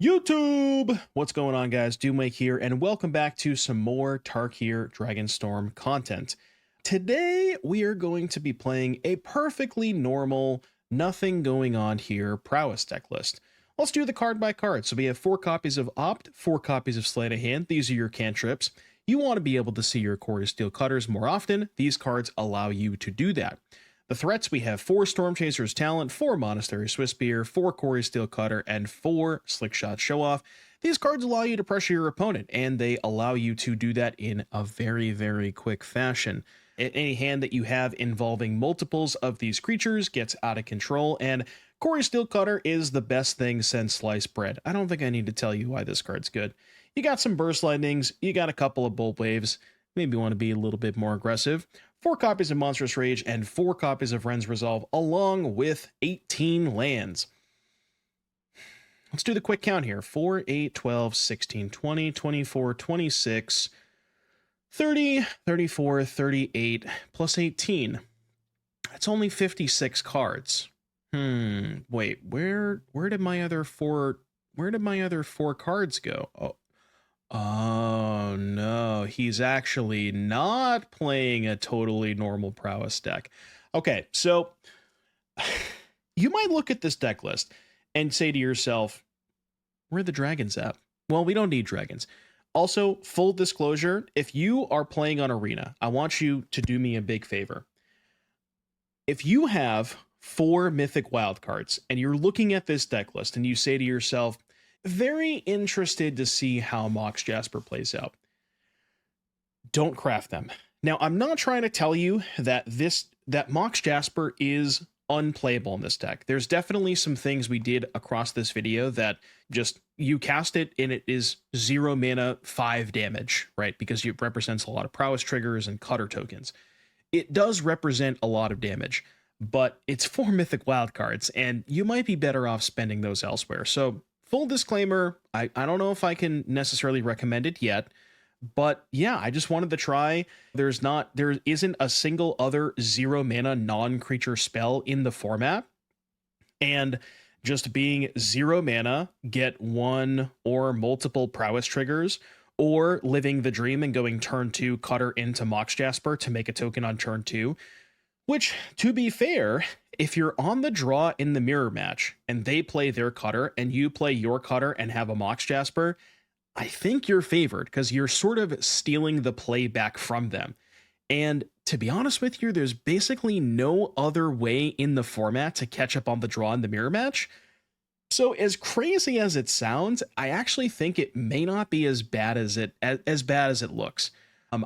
YouTube! What's going on, guys? Doomwake here, and welcome back to some more Tarkir Dragonstorm content. Today, we are going to be playing a perfectly normal, nothing going on here Prowess deck list. Let's do the card by card. So we have 4 copies of Opt, 4 copies of Sleight of Hand. These are your cantrips. You want to be able to see your Cori-Steel Cutters more often. These cards allow you to do that. The threats, we have 4 Stormchaser's Talent, 4 Monastery Swiftspear, 4 Cori-Steel Cutter, and 4 Slickshot Show-Off. These cards allow you to pressure your opponent, and they allow you to do that in a very, very quick fashion. Any hand that you have involving multiples of these creatures gets out of control, and Cori-Steel Cutter is the best thing since sliced bread. I don't think I need to tell you why this card's good. You got some Burst Lightnings, you got a couple of Bolt Waves, maybe want to be a little bit more aggressive. 4 copies of Monstrous Rage and 4 copies of Wrenn's Resolve, along with 18 lands. Let's do the quick count here. 4, 8, 12, 16, 20, 24, 26, 30, 34, 38, plus 18. That's only 56 cards. Wait, where did my other 4 cards go? Oh no, he's actually not playing a totally normal Prowess deck. Okay, so you might look at this deck list and say to yourself, where are the dragons at? Well, we don't need dragons. Also, full disclosure, if you are playing on Arena, I want you to do me a big favor. If you have 4 mythic wildcards and you're looking at this deck list and you say to yourself, very interested to see how Mox Jasper plays out, don't craft them. Now, I'm not trying to tell you that Mox Jasper is unplayable in this deck. There's definitely some things we did across this video that just, you cast it and it is 0 mana, 5 damage, right? Because it represents a lot of Prowess triggers and Cutter tokens. It does represent a lot of damage, but it's 4 mythic wildcards, and you might be better off spending those elsewhere. So, full disclaimer, I don't know if I can necessarily recommend it yet, but yeah, I just wanted to try. There isn't a single other 0 mana non-creature spell in the format, and just being 0 mana, get 1 or multiple Prowess triggers, or living the dream and going turn 2 Cutter into Mox Jasper to make a token on turn 2, which, to be fair, if you're on the draw in the mirror match and they play their Cutter and you play your Cutter and have a Mox Jasper, I think you're favored because you're sort of stealing the play back from them. And to be honest with you, there's basically no other way in the format to catch up on the draw in the mirror match. So as crazy as it sounds, I actually think it may not be as bad as it looks.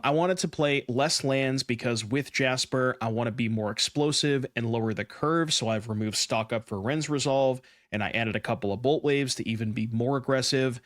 I wanted to play less lands because with Jasper, I want to be more explosive and lower the curve, so I've removed stock up for Wrenn's Resolve, and I added a couple of Bolt Waves to even be more aggressive.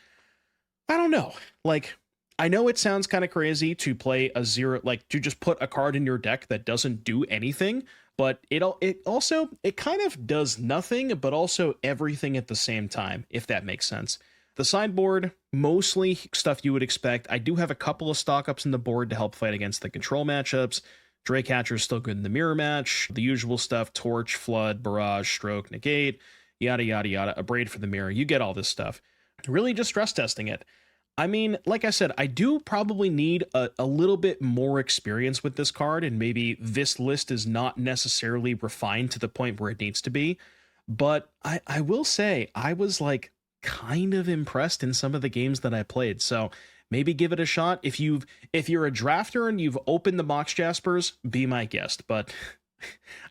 I don't know. Like, I know it sounds kind of crazy to play a 0, like to just put a card in your deck that doesn't do anything, but it kind of does nothing, but also everything at the same time, if that makes sense. The sideboard, mostly stuff you would expect. I do have a couple of stock ups in the board to help fight against the control matchups. Draycatcher is still good in the mirror match. The usual stuff, Torch, Flood, Barrage, Stroke, Negate, yada, yada, yada. Abrade for the mirror. You get all this stuff. Really just stress testing it. I mean, like I said, I do probably need a little bit more experience with this card, and maybe this list is not necessarily refined to the point where it needs to be. But I will say, I was like, kind of impressed in some of the games that I played, so maybe give it a shot. If you're a drafter and you've opened the Mox Jaspers, be my guest. But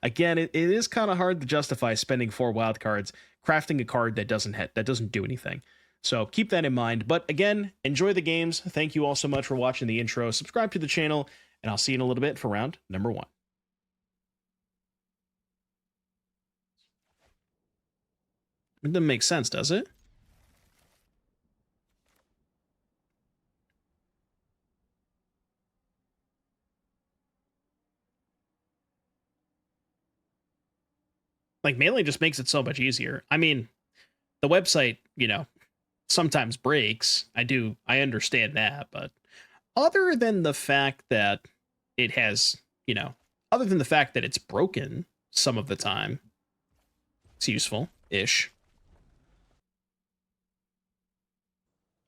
again, it is kind of hard to justify spending 4 wildcards crafting a card that doesn't do anything. So keep that in mind. But again, enjoy the games. Thank you all so much for watching the intro. Subscribe to the channel, and I'll see you in a little bit for round number 1. It doesn't make sense, does it? Like, Melee just makes it so much easier. I mean, the website, sometimes breaks. I understand that, but other than the fact that it has, other than the fact that it's broken some of the time, it's useful-ish.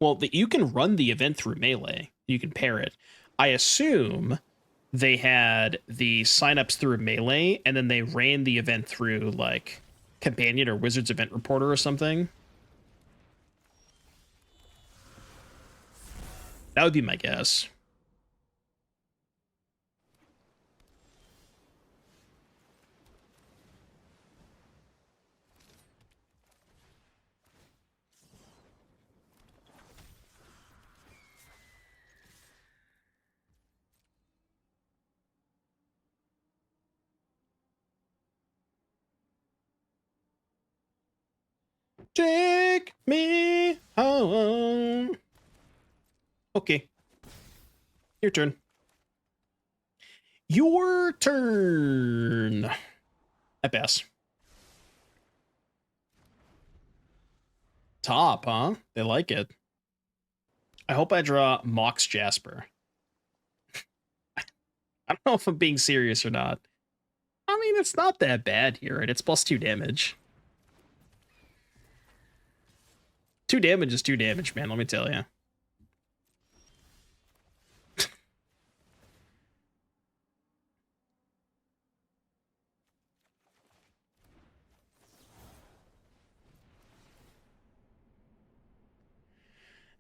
Well, you can run the event through Melee. You can pair it. I assume they had the signups through Melee, and then they ran the event through, like, Companion or Wizards Event Reporter or something. That would be my guess. Take me home. Okay. Your turn. Your turn. I pass. Top, huh? They like it. I hope I draw Mox Jasper. I don't know if I'm being serious or not. I mean, it's not that bad here, and it's +2 damage. 2 damage is 2 damage, man, let me tell you.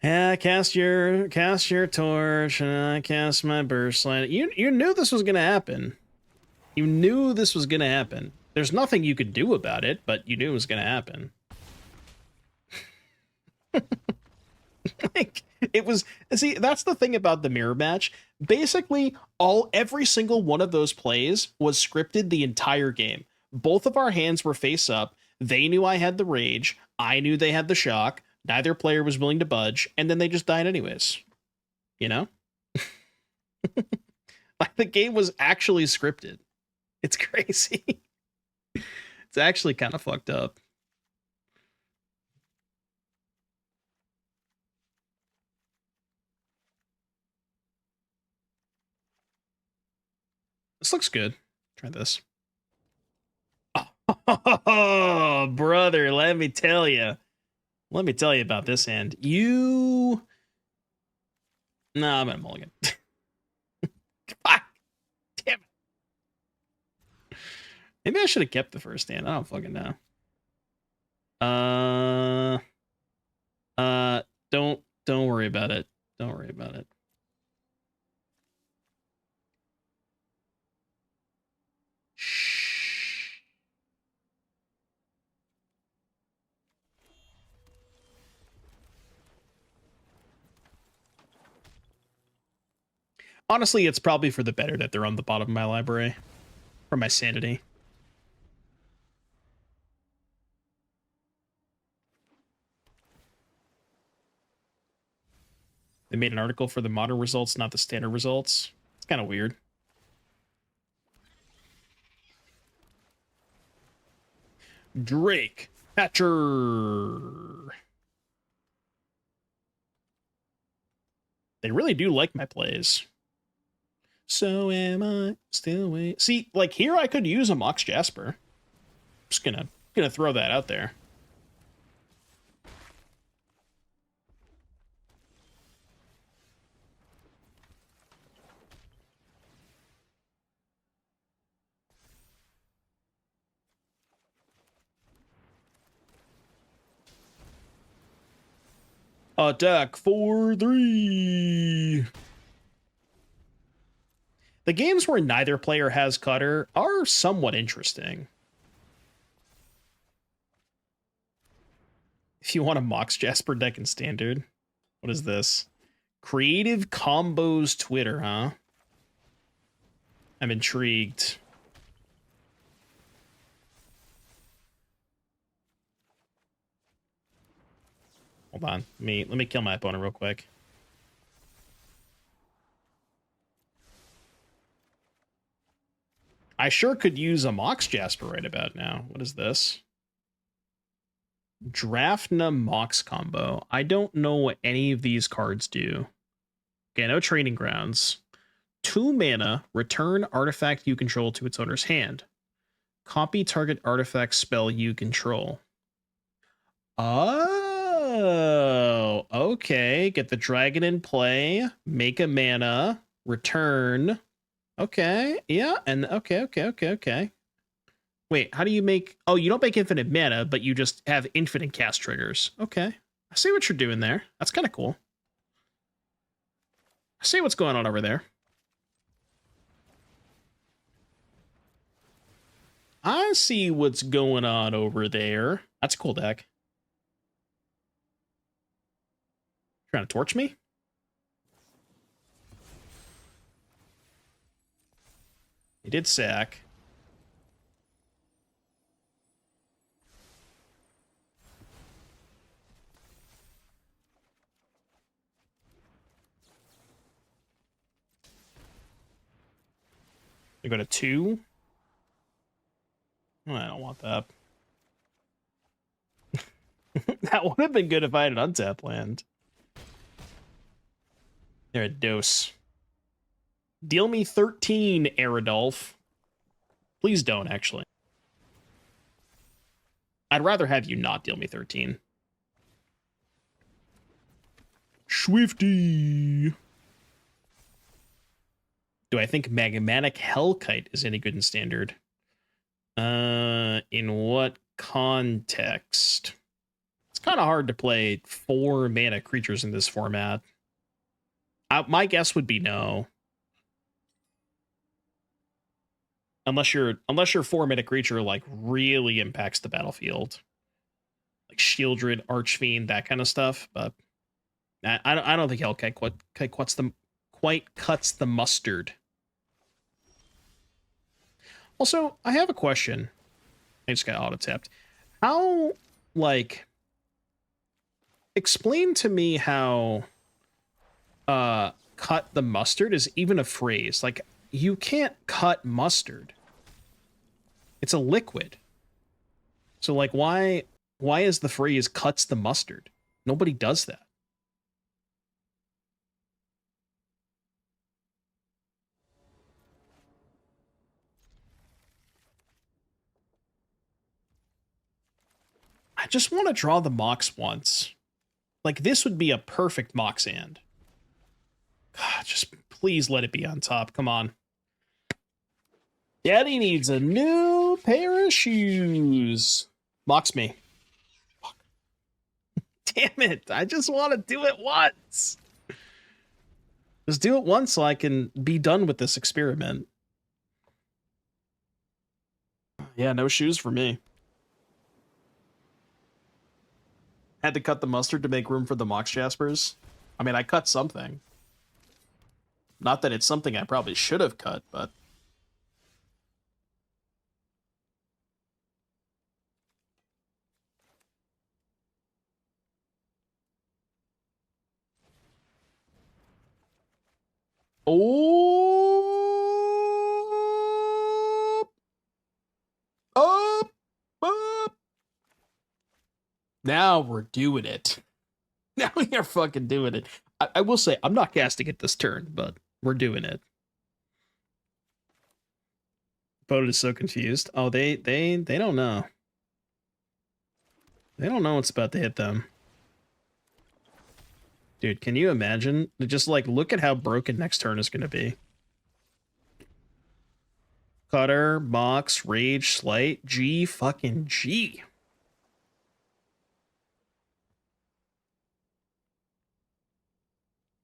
Yeah, cast your torch, and I cast my burst light. You knew this was gonna happen. You knew this was gonna happen. There's nothing you could do about it, but you knew it was gonna happen. Like, it was, see, that's the thing about the mirror match. Basically, every single one of those plays was scripted the entire game. Both of our hands were face up. They knew I had the rage. I knew they had the shock. Neither player was willing to budge, and then they just died anyways. You know? Like, the game was actually scripted. It's crazy. It's actually kind of fucked up. This looks good. Try this. Oh, brother, let me tell you. Let me tell you about this hand. No, I'm at mulligan. God damn it. Maybe I should have kept the first hand. I don't fucking know. Don't worry about it. Don't worry about it. Shh. Honestly, it's probably for the better that they're on the bottom of my library. For my sanity. They made an article for the modern results, not the standard results. It's kind of weird. Drake Hatcher. They really do like my plays. So am I still waiting? See, like, here I could use a Mox Jasper. Just gonna throw that out there. Attack for 3. The games where neither player has Cutter are somewhat interesting. If you want a Mox Jasper deck in Standard. What is this? Creative Combos Twitter, huh? I'm intrigued. Hold on. Let me kill my opponent real quick. I sure could use a Mox Jasper right about now. What is this? Draftna Mox combo. I don't know what any of these cards do. Okay, no Training Grounds. 2 mana, return artifact you control to its owner's hand. Copy target artifact spell you control. Oh, okay. Get the dragon in play. Make a mana. Return. Okay. Yeah. And okay. Wait, how do you make... Oh, you don't make infinite mana, but you just have infinite cast triggers. Okay. I see what you're doing there. That's kind of cool. I see what's going on over there. I see what's going on over there. That's a cool deck. Trying to torch me? He did sack. I go to 2. Oh, I don't want that. That would have been good if I had an untap land. They're a dose. Deal me 13, Aerodolph. Please don't, actually. I'd rather have you not deal me 13. Swifty. Do I think Magmatic Hellkite is any good in Standard? In what context? It's kind of hard to play 4 mana creatures in this format. My guess would be no. Unless your 4 mana creature like really impacts the battlefield. Like Shieldred, Archfiend, that kind of stuff, but I don't think Hellkite quite cuts the mustard. Also, I have a question. I just got auto-tapped. How, like... Explain to me how... cut the mustard is even a phrase. Like, you can't cut mustard. It's a liquid. So, like, why is the phrase cuts the mustard? Nobody does that. I just want to draw the Mox once. Like, this would be a perfect Mox hand. God, just please let it be on top. Come on. Daddy needs a new pair of shoes. Mox me. Fuck. Damn it. I just want to do it once. Just do it once so I can be done with this experiment. Yeah, no shoes for me. Had to cut the mustard to make room for the Mox Jaspers. I mean, I cut something. Not that it's something I probably should have cut, but... Oh! Up! Up! Now we're doing it. Now we are fucking doing it. I will say, I'm not casting it this turn, but we're doing it. Opponent is so confused. Oh, they don't know. They don't know what's about to hit them. Dude, can you imagine? Just like look at how broken next turn is going to be. Cutter, Mox, Rage, Slight, G, fucking G.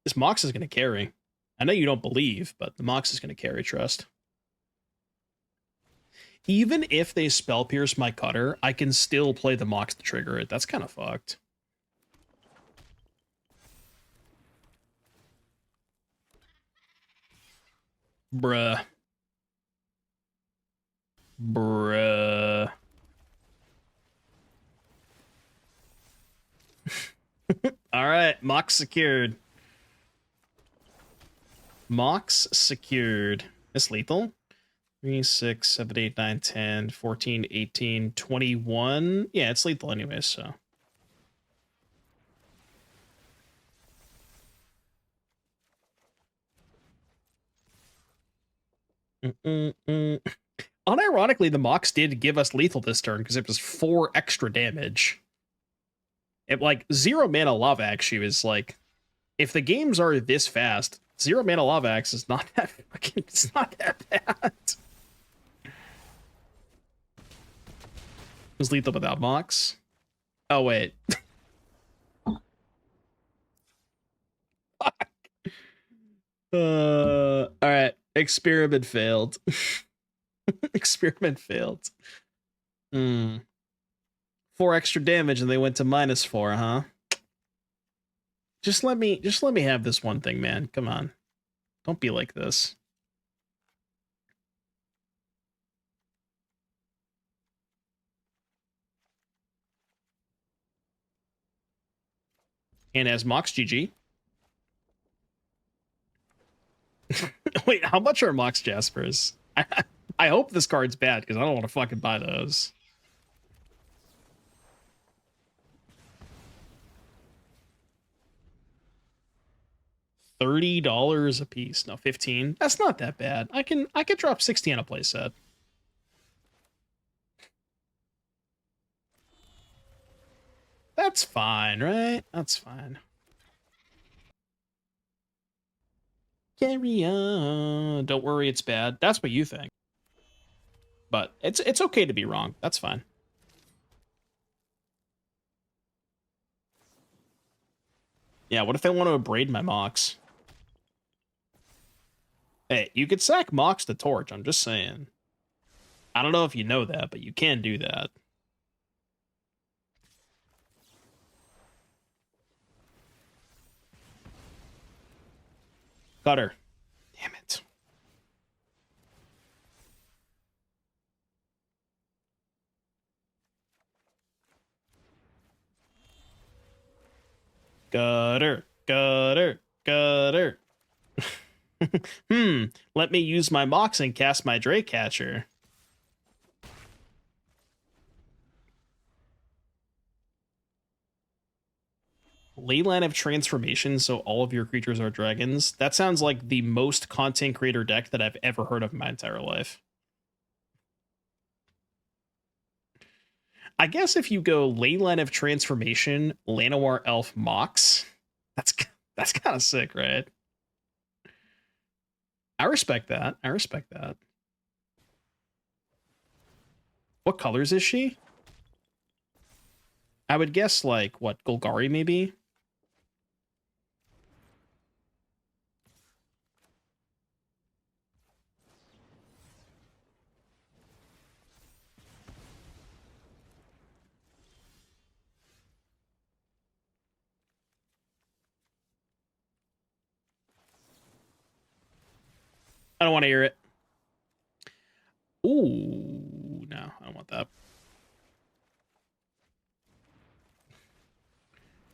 This Mox is going to carry. I know you don't believe, but the Mox is going to carry, trust. Even if they spell pierce my Cutter, I can still play the Mox to trigger it. That's kind of fucked. Bruh. Bruh. All right, Mox secured. Mox secured. It's lethal. 3, 6, 7, 8, 9, 10, 14, 18, 21. Yeah, it's lethal anyway, so. Unironically, the Mox did give us lethal this turn because it was 4 extra damage. It, like, 0 mana Lava Axe is like, if the games are this fast, 0 mana Lava Axe is not that fucking, it's not that bad. Was lethal without Mox? Oh, wait. Alright. Experiment failed. Experiment failed. 4 extra damage and they went to -4, huh? Just let me have this one thing, man. Come on. Don't be like this. And as Mox GG. Wait, how much are Mox Jaspers? I hope this card's bad because I don't want to fucking buy those. $30 a piece. No, 15. That's not that bad. I can drop 60 on a playset. That's fine, right? That's fine. Carry on. Don't worry, it's bad. That's what you think. But it's okay to be wrong. That's fine. Yeah, what if they want to abrade my Mox? Hey, you could sack Mox to Torch, I'm just saying. I don't know if you know that, but you can do that. Cutter. Damn it. Cutter. Cutter. Cutter. Let me use my Mox and cast my Drake Catcher. Leyline of Transformation, so all of your creatures are dragons. That sounds like the most content creator deck that I've ever heard of in my entire life. I guess if you go Leyline of Transformation, Llanowar Elf Mox, that's kind of sick, right? I respect that. I respect that. What colors is she? I would guess, like, what, Golgari maybe? I don't want to hear it. Ooh, no, I don't want that.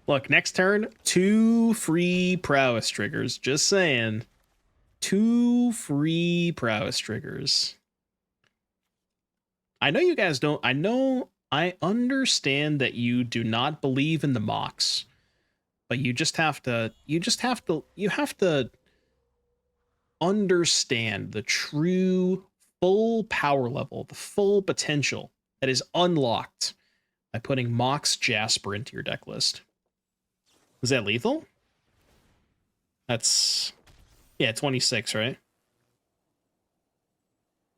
Look, next turn, 2 free Prowess triggers. Just saying. 2 free Prowess triggers. I know you guys don't. I understand that you do not believe in the Mox, but you have to understand the true full power level, the full potential that is unlocked by putting Mox Jasper into your deck list. Is that lethal? That's, yeah, 26, right?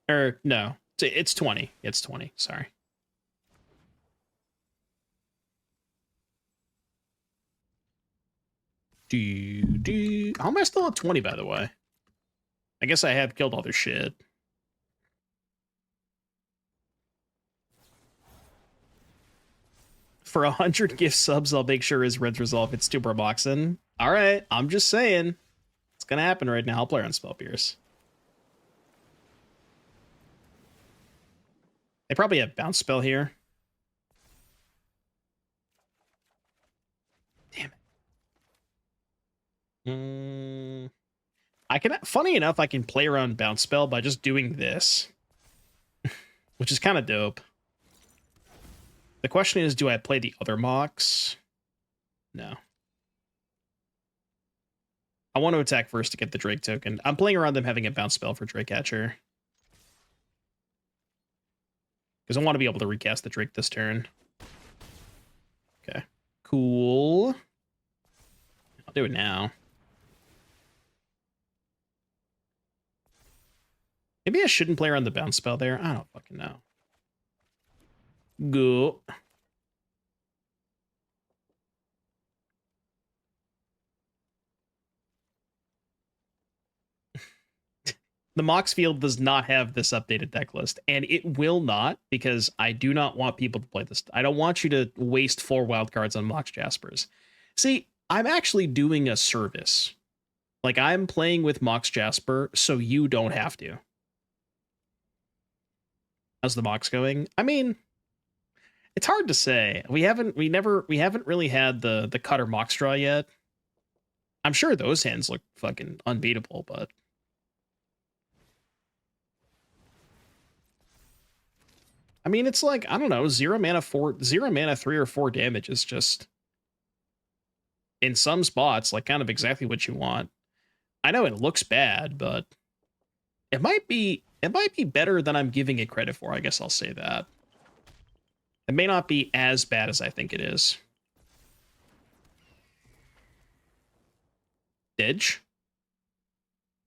Or no, it's 20. It's 20. Sorry. How am I still at 20, by the way? I guess I have killed all their shit. For 100 gift subs, I'll make sure his Red's resolve hits 2 per boxing. All right, I'm just saying. It's gonna happen right now. I'll play on Spell Pierce. They probably have Bounce Spell here. Damn it. I can, funny enough, I can play around Bounce Spell by just doing this, which is kind of dope. The question is, do I play the other Mox? No. I want to attack first to get the Drake token. I'm playing around them having a Bounce Spell for Drake Catcher, because I want to be able to recast the Drake this turn. Okay, Cool. I'll do it now. Maybe I shouldn't play around the bounce spell there. I don't fucking know. Go. The Mox field does not have this updated deck list, and it will not, because I do not want people to play this. I don't want you to waste 4 wildcards on Mox Jaspers. See, I'm actually doing a service. Like, I'm playing with Mox Jasper, so you don't have to. How's the Mox going? I mean, it's hard to say. We haven't really had the Cutter Mox draw yet. I'm sure those hands look fucking unbeatable, but I mean, it's like, I don't know, 0 mana 3 or 4 damage is just, in some spots, like kind of exactly what you want. I know it looks bad, but it might be better than I'm giving it credit for. I guess I'll say that. It may not be as bad as I think it is. Didge?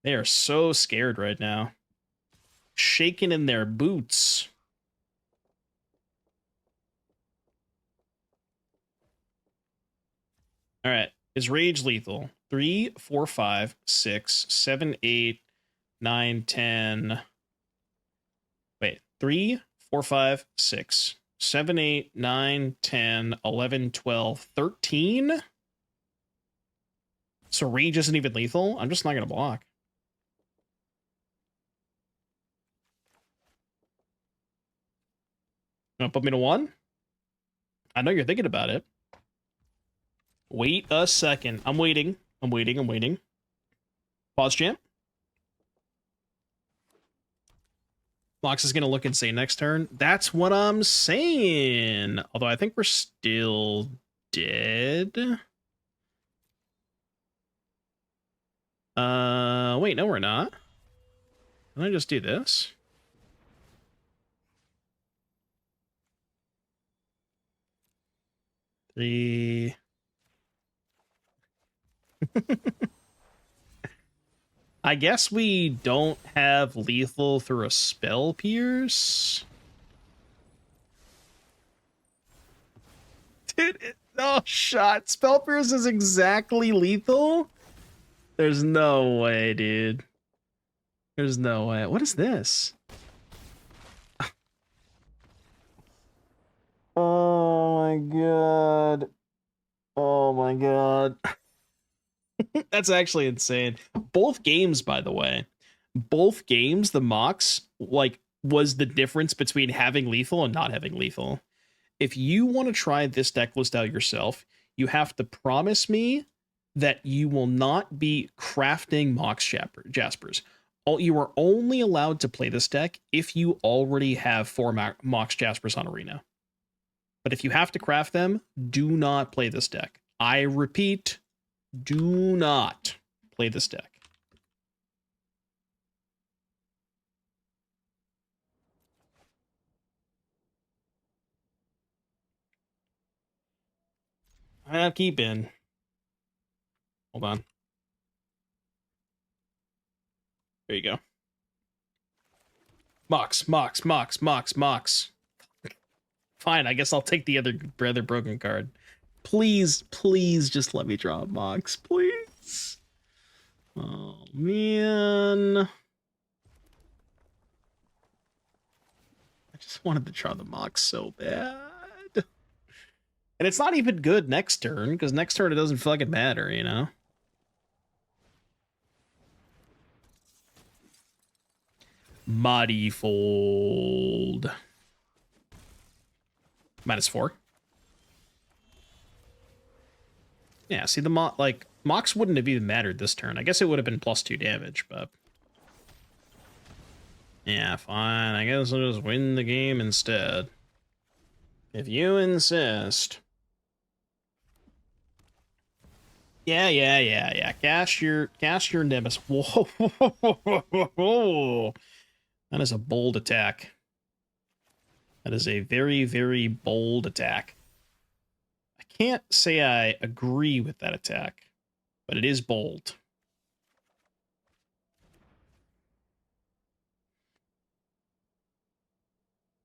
They are so scared right now. Shaking in their boots. All right. Is Rage lethal? 3, 4, 5, 6, 7, 8, 9, 10. Wait. 3, 4, 5, 6, 7, 8, 9, 10, 11, 12, 13? So Rage isn't even lethal? I'm just not going to block. Gonna put me to 1? I know you're thinking about it. Wait a second. I'm waiting. I'm waiting. Pause champ. Mox is going to look insane next turn. That's what I'm saying. Although I think we're still dead. Wait, no, we're not. Can I just do this? Three. I guess we don't have lethal through a spell pierce. Dude, no shot. Spell pierce is exactly lethal? There's no way, dude. There's no way. What is this? Oh my god. Oh my god. That's actually insane. Both games, by the way, both games, the Mox, like, was the difference between having lethal and not having lethal. If you want to try this deck list out yourself, you have to promise me that you will not be crafting Mox Jaspers. You are only allowed to play this deck if you already have 4 Mox Jaspers on Arena. But if you have to craft them, do not play this deck. I repeat, do not play this deck. I'm keeping. Hold on. There you go. Mox. Fine, I guess I'll take the other broken card. Please just let me draw a Mox, please. Oh, man. I just wanted to draw the Mox so bad. And it's not even good next turn, because next turn it doesn't fucking matter, you know? Muddyfold. -4. Yeah, see, the Mox wouldn't have even mattered this turn. I guess it would have been +2 damage, but yeah, fine. I guess I'll just win the game instead. If you insist. Yeah. Cast your Nimbus. Whoa. That is a bold attack. That is a very, very bold attack. I can't say I agree with that attack, but it is bold.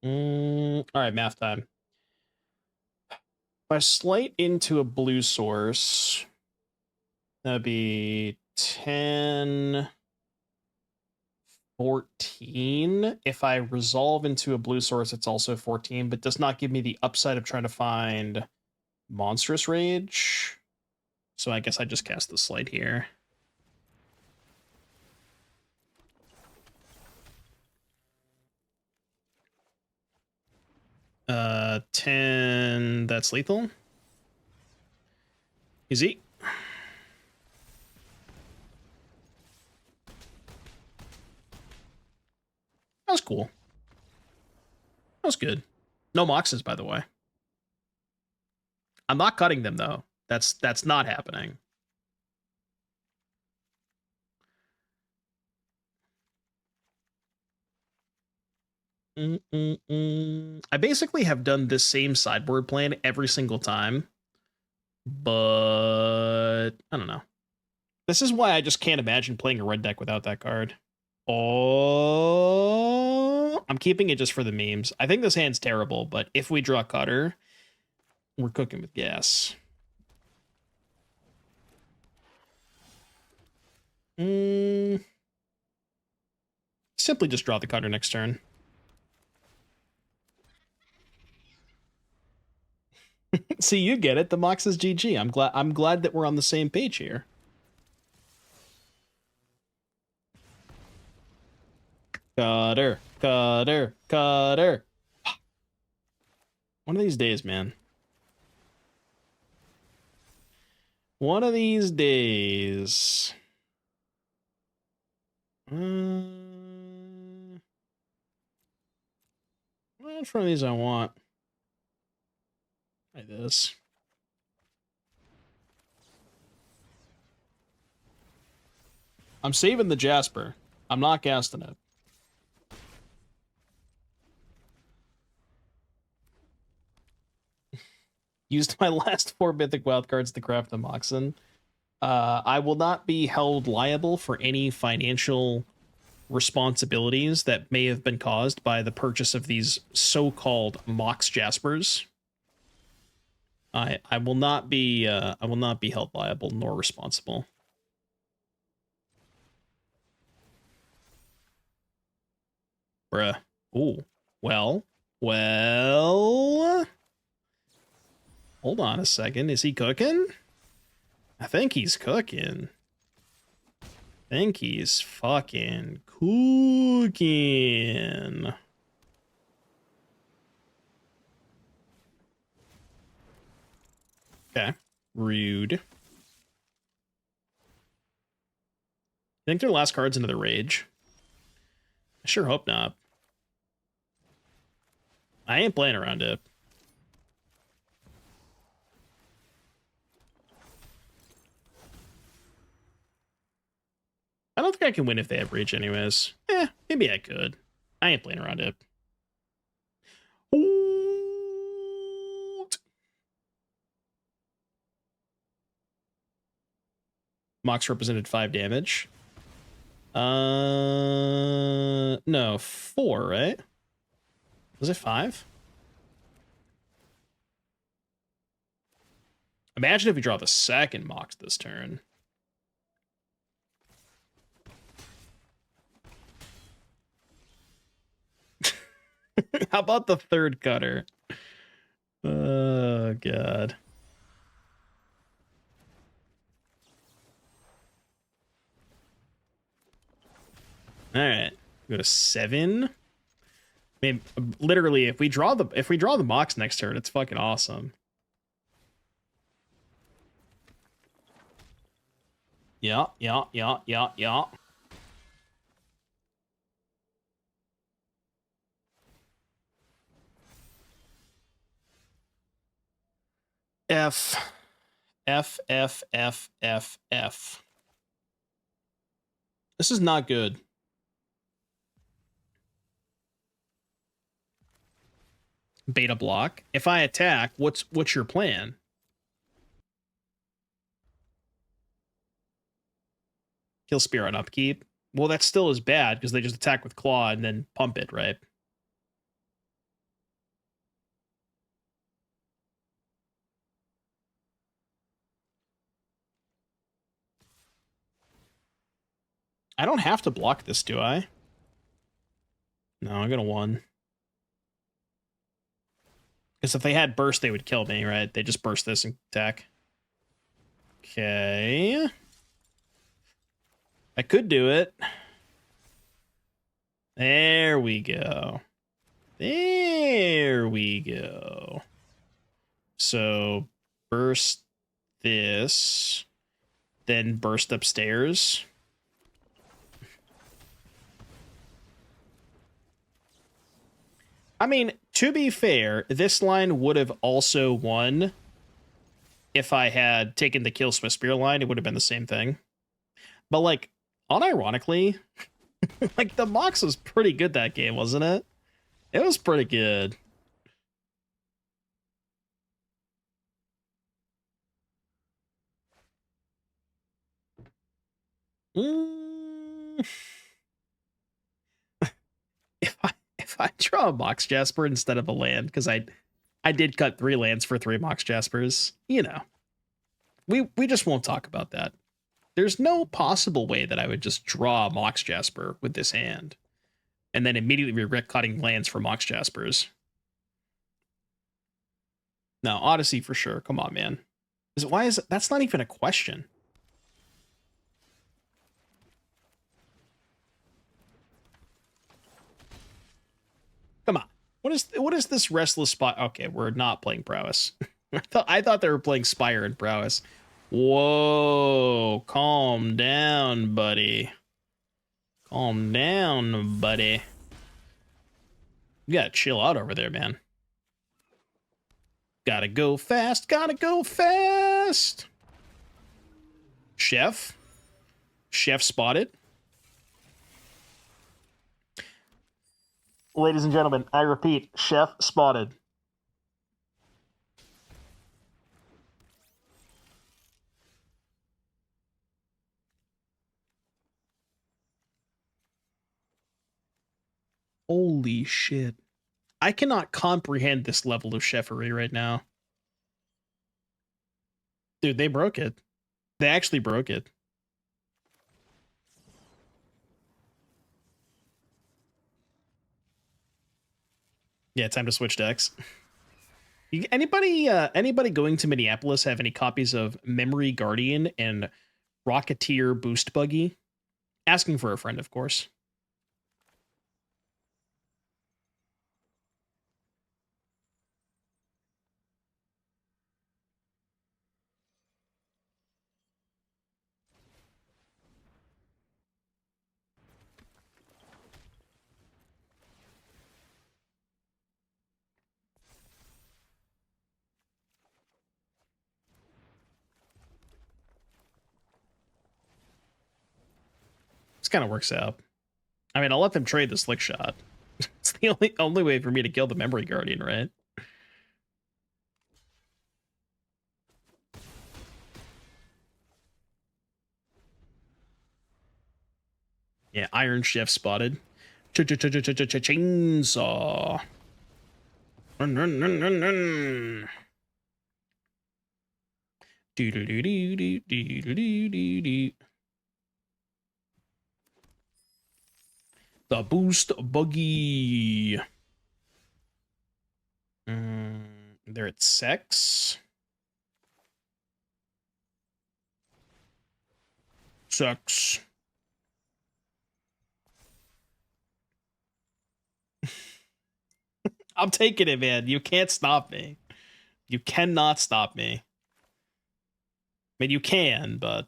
All right, math time. If I slight into a blue source, that'd be 10, 14. If I resolve into a blue source, it's also 14, but does not give me the upside of trying to find Monstrous Rage. So I guess I just cast the slight here. Uh, 10, that's lethal. Easy. That was cool. That was good. No Moxes, by the way. I'm not cutting them, though. That's not happening. I basically have done this same sideboard plan every single time, but I don't know. This is why I just can't imagine playing a red deck without that card. Oh, I'm keeping it just for the memes. I think this hand's terrible, but if we draw Cutter, we're cooking with gas. Simply just draw the Cutter next turn. See, you get it. The Mox is GG. I'm glad that we're on the same page here. Cutter, Cutter, Cutter. One of these days, man. One of these days. Which one of these I want? Like this. I'm saving the Jasper. I'm not casting it. Used my last 4 mythic wildcards to craft the Moxen. I will not be held liable for any financial responsibilities that may have been caused by the purchase of these so-called Mox Jaspers. I will not be held liable nor responsible. Bruh. Ooh. Well. Hold on a second. Is he cooking? I think he's cooking. I think he's fucking cooking. Okay. Rude. Think their last card's Into the Rage? I sure hope not. I ain't playing around it. I don't think I can win if they have Rage anyways. Maybe I could. I ain't playing around it. Mox represented 5 damage. No, 4, right? Was it 5? Imagine if we draw the second Mox this turn. How about the third Cutter? Oh, God. All right, go to 7. I mean, literally, if we draw the Mox next turn, it's fucking awesome. Yeah. F. This is not good. Beta block. If I attack, what's your plan? Kill Spear on upkeep. Well, that still is bad because they just attack with Claw and then pump it, right? I don't have to block this, do I? No, I'm gonna 1. Because if they had burst, they would kill me, right? They just burst this and attack. Okay. I could do it. There we go. There we go. So, burst this, then burst upstairs. I mean, to be fair, this line would have also won if I had taken the Kill Swiftspear line. It would have been the same thing. But, like, unironically, like, the Mox was pretty good that game, wasn't it? It was pretty good. If I draw a Mox Jasper instead of a land, because I did cut 3 lands for 3 Mox Jaspers, you know. We just won't talk about that. There's no possible way that I would just draw a Mox Jasper with this hand and then immediately regret cutting lands for Mox Jaspers. No, Odyssey for sure. Come on, man. Why is that's not even a question? Come on. What is this restless spot? Okay, we're not playing Prowess. I thought they were playing Spire and Prowess. Whoa, calm down, buddy. Calm down, buddy. You gotta chill out over there, man. Gotta go fast, gotta go fast. Chef. Chef spotted. Ladies and gentlemen, I repeat, Chef spotted. Holy shit. I cannot comprehend this level of chefery right now. Dude, they broke it. They actually broke it. Yeah, time to switch decks. Anybody going to Minneapolis have any copies of Memory Guardian and Rocketeer Boost Buggy? Asking for a friend, of course. This kind of works out. I mean, I'll let them trade the Slickshot. It's the only way for me to kill the Memory Guardian, right? Yeah, Iron Chef spotted. Chainsaw. Run, run, run, run, run. Do do do do do do do do do. The Boost Buggy. They're at sex. Sex. I'm taking it, man. You can't stop me. You cannot stop me. I mean, you can, but...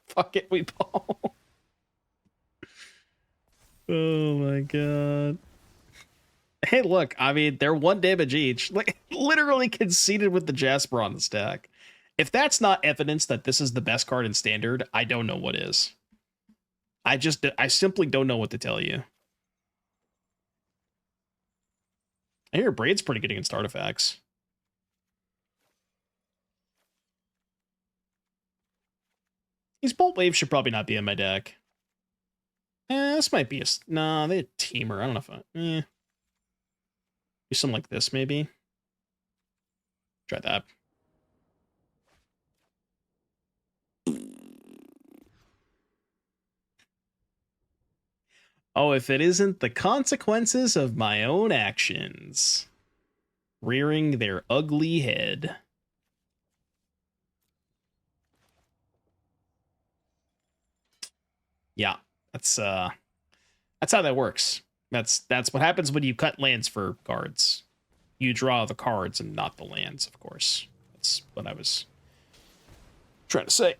Fuck it, we ball. Oh my god. Hey, look, I mean, they're 1 damage each. Like, literally conceded with the Jasper on the stack. If that's not evidence that this is the best card in Standard, I don't know what is. I simply don't know what to tell you. I hear Abrade's pretty good against artifacts. These Bolt Waves should probably not be in my deck. This might be a... Nah, they're a Temur. I don't know if I... Do something like this, maybe. Try that. Oh, if it isn't the consequences of my own actions rearing their ugly head. Yeah, that's how that works. That's what happens when you cut lands for cards. You draw the cards and not the lands, of course. That's what I was trying to say.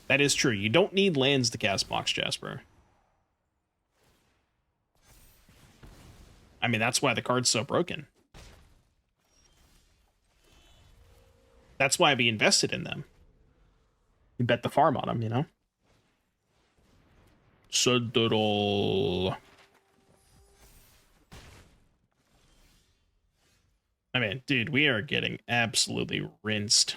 That is true. You don't need lands to cast Mox Jasper. I mean, that's why the card's so broken. That's why we invested in them. You bet the farm on them, you know? Sideboard. I mean, dude, we are getting absolutely rinsed.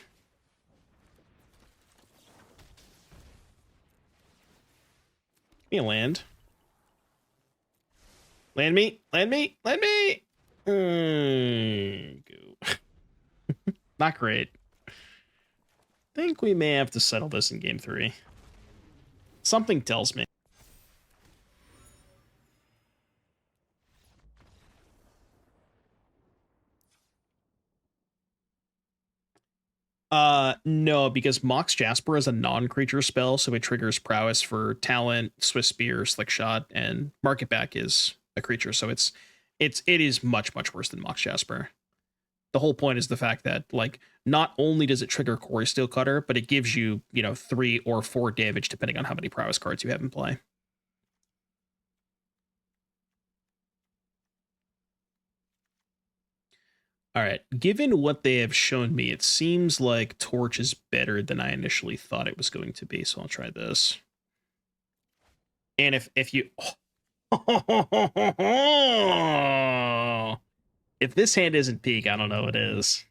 Give me a land. Land me! Land me! Land me! Not great. Think we may have to settle this in game 3. Something tells me. No, because Mox Jasper is a non-creature spell, so it triggers Prowess for Talent, Swiftspear, Slickshot, and Market Back is a creature, so it is much worse than Mox Jasper. The whole point is the fact that, like, not only does it trigger Cori-Steel Cutter, but it gives you, 3 or 4 damage depending on how many Prowess cards you have in play. All right, given what they have shown me, it seems like Torch is better than I initially thought it was going to be, so I'll try this. And if you... if this hand isn't peak, I don't know what is.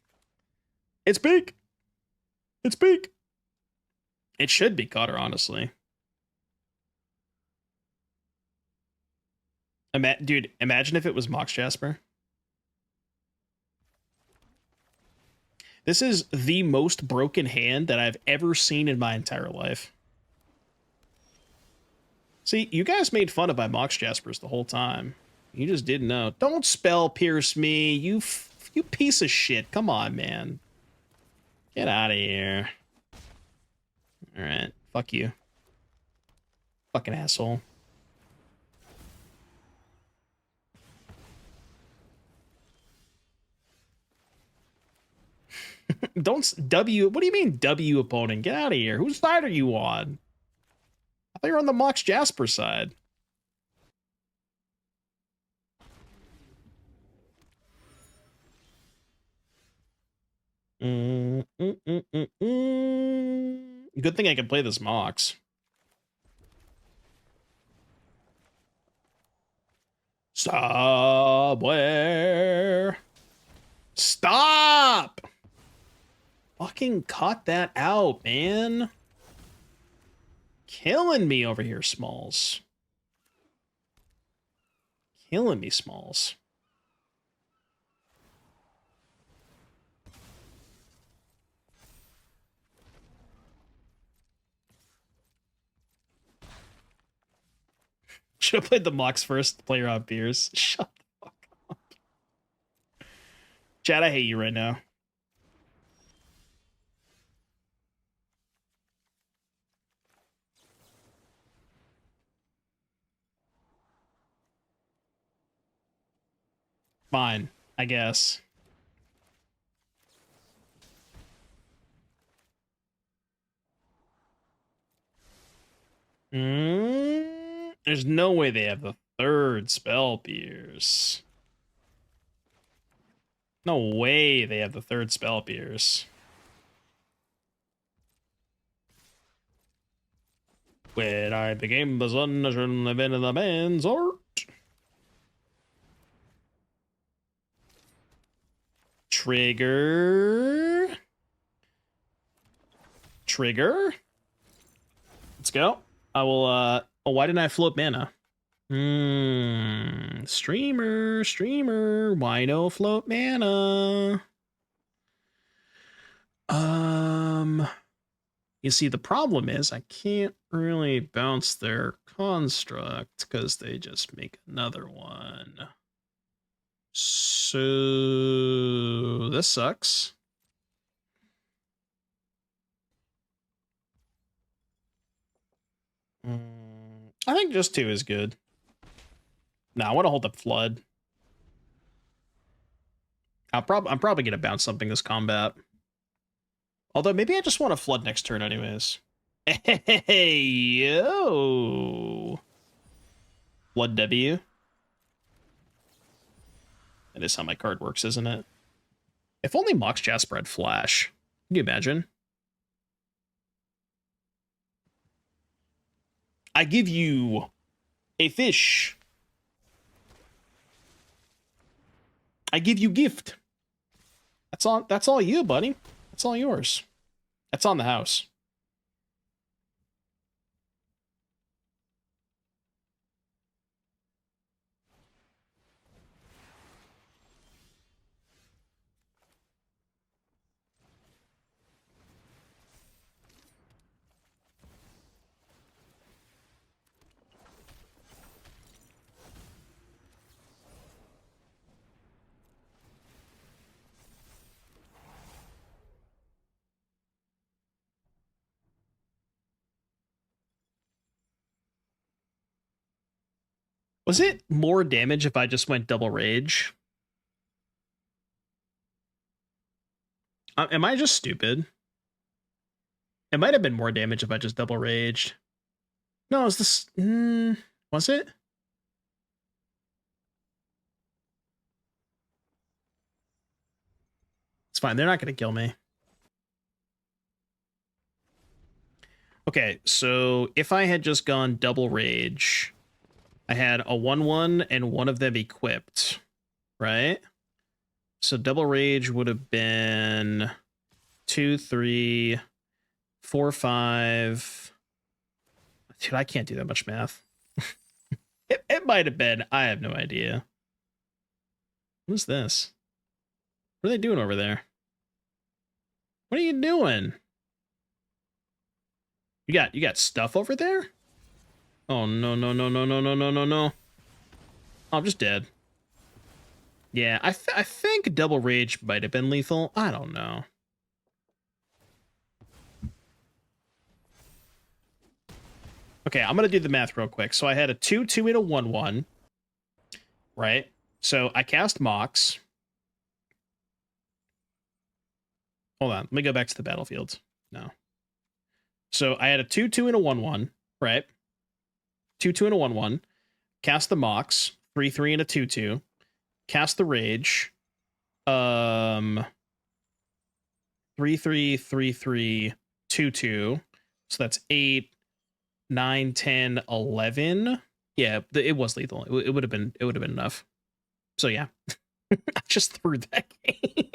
It's peak! It's peak! It should be Cutter, honestly. Dude, imagine if it was Mox Jasper. This is the most broken hand that I've ever seen in my entire life. See, you guys made fun of my Mox Jaspers the whole time. You just didn't know. Don't spell pierce me, you piece of shit. Come on, man. Get out of here. Alright, fuck you. Fucking asshole. Don't W. What do you mean W opponent? Get out of here. Whose side are you on? I thought you were on the Mox Jasper side. Good thing I can play this Mox. Somewhere. Stop! Fucking cut that out, man. Killing me over here, Smalls. Killing me, Smalls. Should have played the Mox first, player on beers. Shut the fuck up. Chad, I hate you right now. Fine, I guess. There's no way they have the third Spell Pierce. No way they have the third Spell Pierce. When I became the sun, I shouldn't have been in the man's art. Trigger. Trigger. Let's go. I will, oh, why didn't I float mana? Streamer. Why no float mana? You see, the problem is I can't really bounce their construct because they just make another one. So this sucks. I think just 2 is good. No, I want to hold up Flood. I'm probably gonna bounce something this combat. Although maybe I just want to Flood next turn anyways. Hey, yo. Flood W. That is how my card works, isn't it? If only Mox Jasper had Flash. Can you imagine? I give you a fish. I give you gift. That's all you, buddy. That's all yours. That's on the house. Was it more damage if I just went double rage? Am I just stupid? It might have been more damage if I just double raged. No, is this... was it? It's fine. They're not going to kill me. Okay, so if I had just gone double rage, I had a 1/1 and one of them equipped, right? So double rage would have been 2, 3, 4, 5. Dude, I can't do that much math. It might have been. I have no idea. What's this? What are they doing over there? What are you doing? You got stuff over there? Oh, no. Oh, I'm just dead. Yeah, I think double rage might have been lethal. I don't know. Okay, I'm going to do the math real quick. So I had a 2/2 and a 1/1, right? So I cast Mox. Hold on, let me go back to the battlefield. No. So I had a 2/2 and a 1/1, right? 2/2 and a 1/1. Cast the Mox, 3/3 and a 2/2. Cast the Rage. 3/3, 3/3, 2/2. So that's 8, 9, 10, 11. Yeah, it was lethal. It would have been enough. So yeah. I just threw that game.